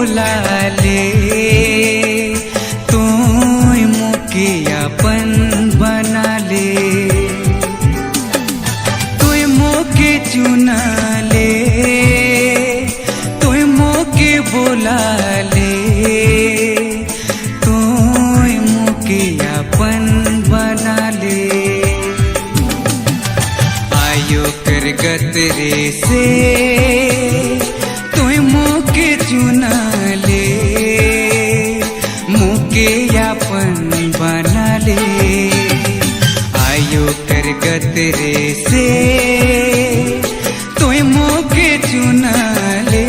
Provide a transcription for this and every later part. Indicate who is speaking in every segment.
Speaker 1: बोला ले, तू मुके अपन बना ले, तू मोके चुना ले, तू मोके बोला ले, तू मुके अपन बना ले। आयो करगत रे से तू मोके चुना ले, मोके अपन बना ले। आयो करगत रे से तू मोके चुना ले,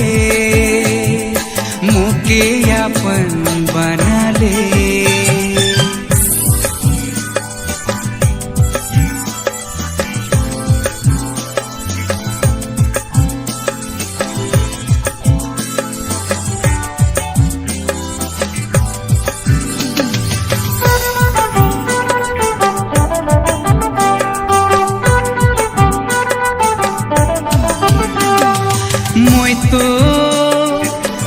Speaker 1: मोके अपन बना ले।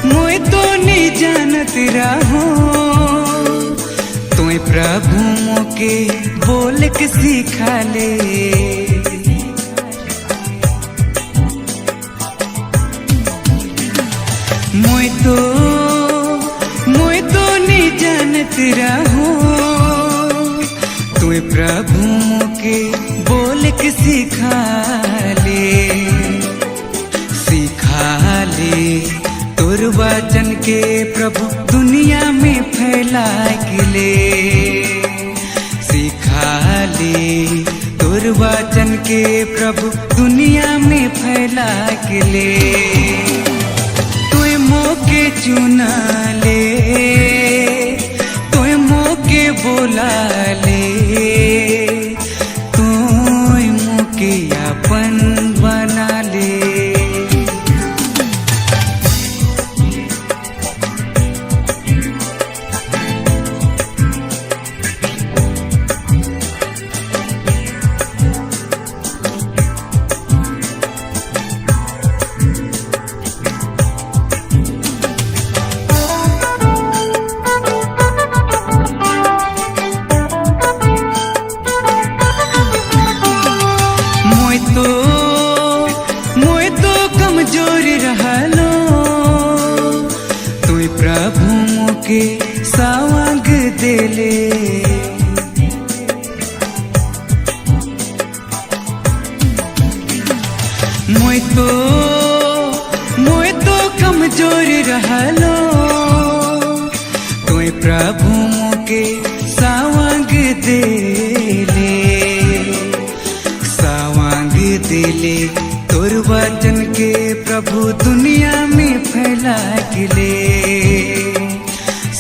Speaker 1: मोय तो नहीं जानत रहो, तुम्हें प्रभु मोके बोल के सिखा ले। मोय तो नहीं जानत रहो, तुम्हें प्रभु मोके बोल के सिखा ले, तोर वचन के प्रभु दुनिया में फैला के ले। सिखा ले तोर वचन के प्रभु दुनिया में फैला के ले। तू मोके चुना ले, तू मोके बोला ले, तू मोके अपन बना ले। मोय तो कमजोर रहलो, तू प्रभु मोके सावंग देले। मोय तो कमजोर रहलो, तू प्रभु मोके सावंग देले। दिले तोर वचन के प्रभु दुनिया में फैला के ले।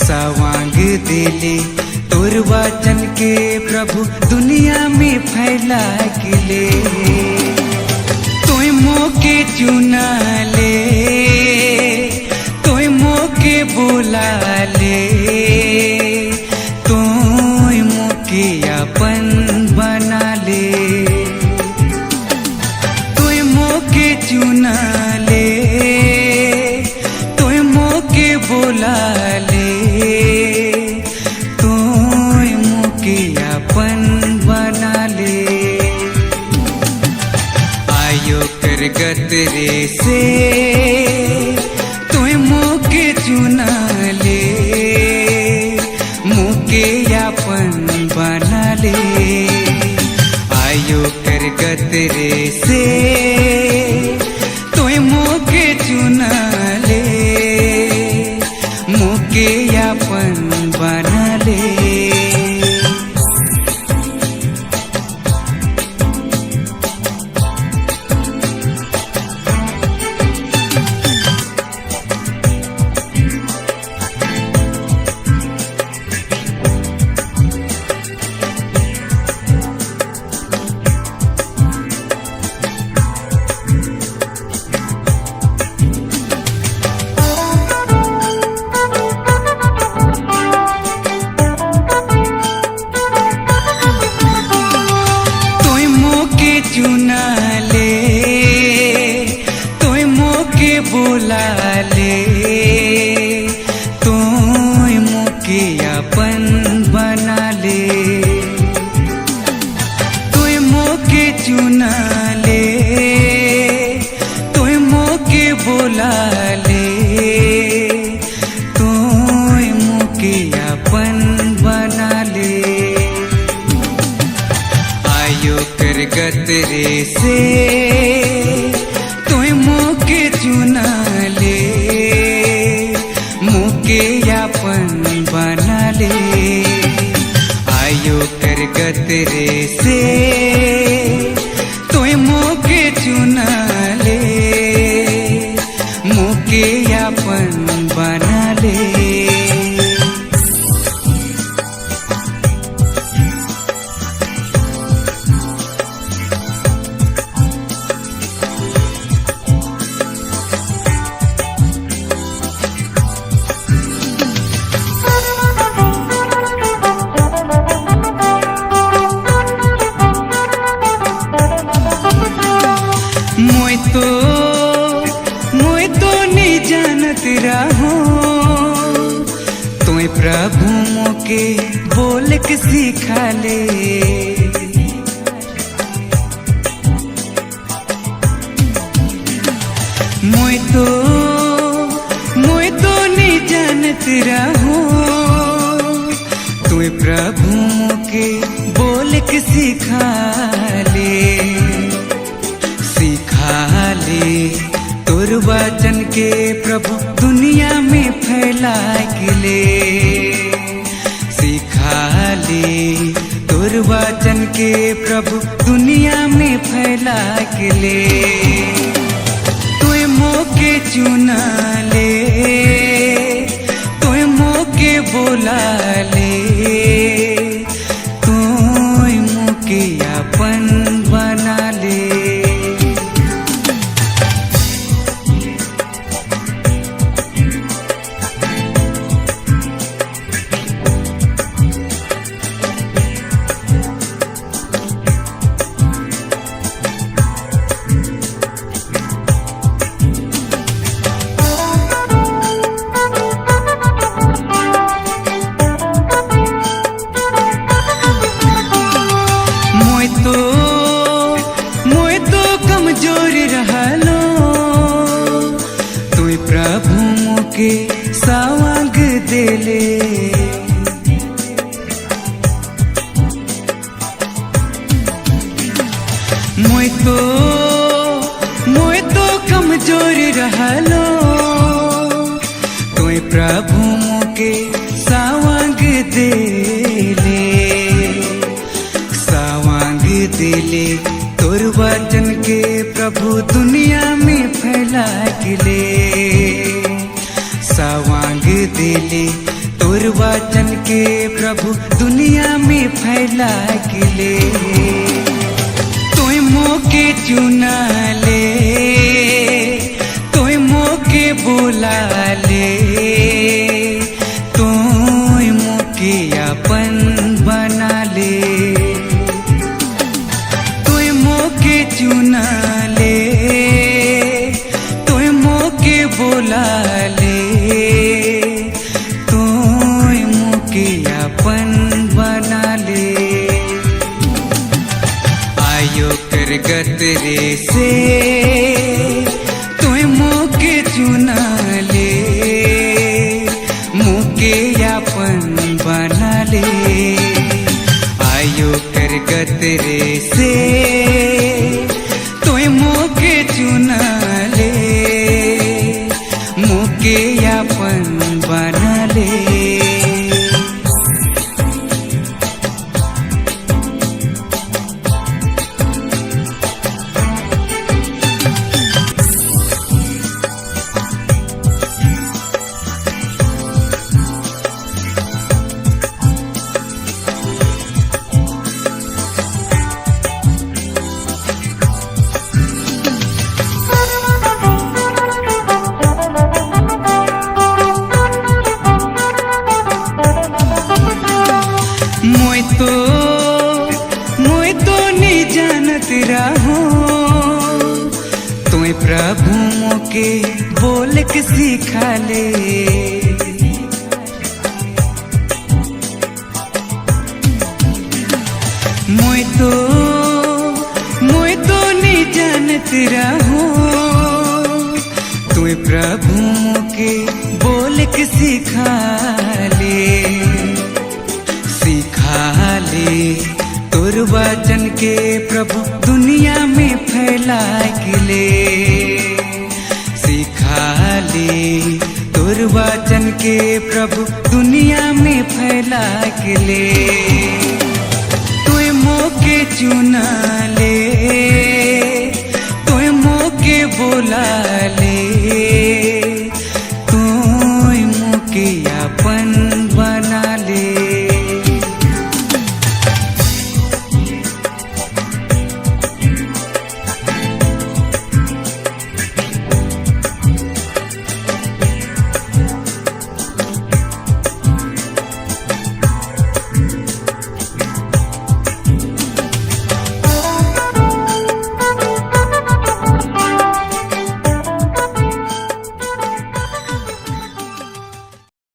Speaker 1: सवांग दिले तोर वचन के प्रभु दुनिया में फैला के ले। तू मोके चुना ले, तू मोके बोला ले, तू मोके अपन बना ले। चुना ले, तू मोके बोला ले, तू मोके अपन बना ले। आयो करगत रे से तू मोके चुना ले, मोके अपन बना ले। आयो करगत रे से तू मोके चुना ले, मोके अपन बना ले। बोला ले तू मुके अपन बना ले आयो कर गतरे से तू मुके चुना ले मुके अपन बना ले आयो कर गतरे से तू मुके चुना ले मुके अपन बना ले मोय तो नहीं जानत रहो तुम्हें प्रभु मोके बोल के सिखा ले मोय तो नहीं जानत रहो तुम्हें प्रभु मोके बोल के सिखा ले तोर वचन के प्रभु दुनिया में फैला के ले सिखा ले तोर वचन के प्रभु दुनिया में फैला के ले तू मोके चुना ले तू मोके बोला ले तू मोके अपन बना ले मोय तो कमजोर रहलो तू प्रभु मोके सावंग देले मोय तो कमजोर रहलो तू प्रभु मोके सावंग देले दिले तोर वचन के प्रभु दुनिया में फैला के ले सावंग दिले तोर वचन के प्रभु दुनिया में फैला के ले तू मोके चुना ले तू मोके बोला ले तू मोके अपन बना ले चुना ले तू मोके बोला ले तू मोके अपन बना ले आयो कर गतरे से तू मोके चुना ले मोके अपन बना ले आयो कर गतरे से मोके चुना ले मोके अपन बना ले मोय तो नहीं जानत रहो तुम्हें प्रभु मोके बोल के सिखा ले मोय तो नहीं जानत रहो तुम्हें प्रभु के बोल के सिखा ले तोर वचन के प्रभु दुनिया में फैला के ले। सिखा ले तोर वचन के प्रभु दुनिया में फैला के ले। तोय मौके चुना ले, तोय मौके बोला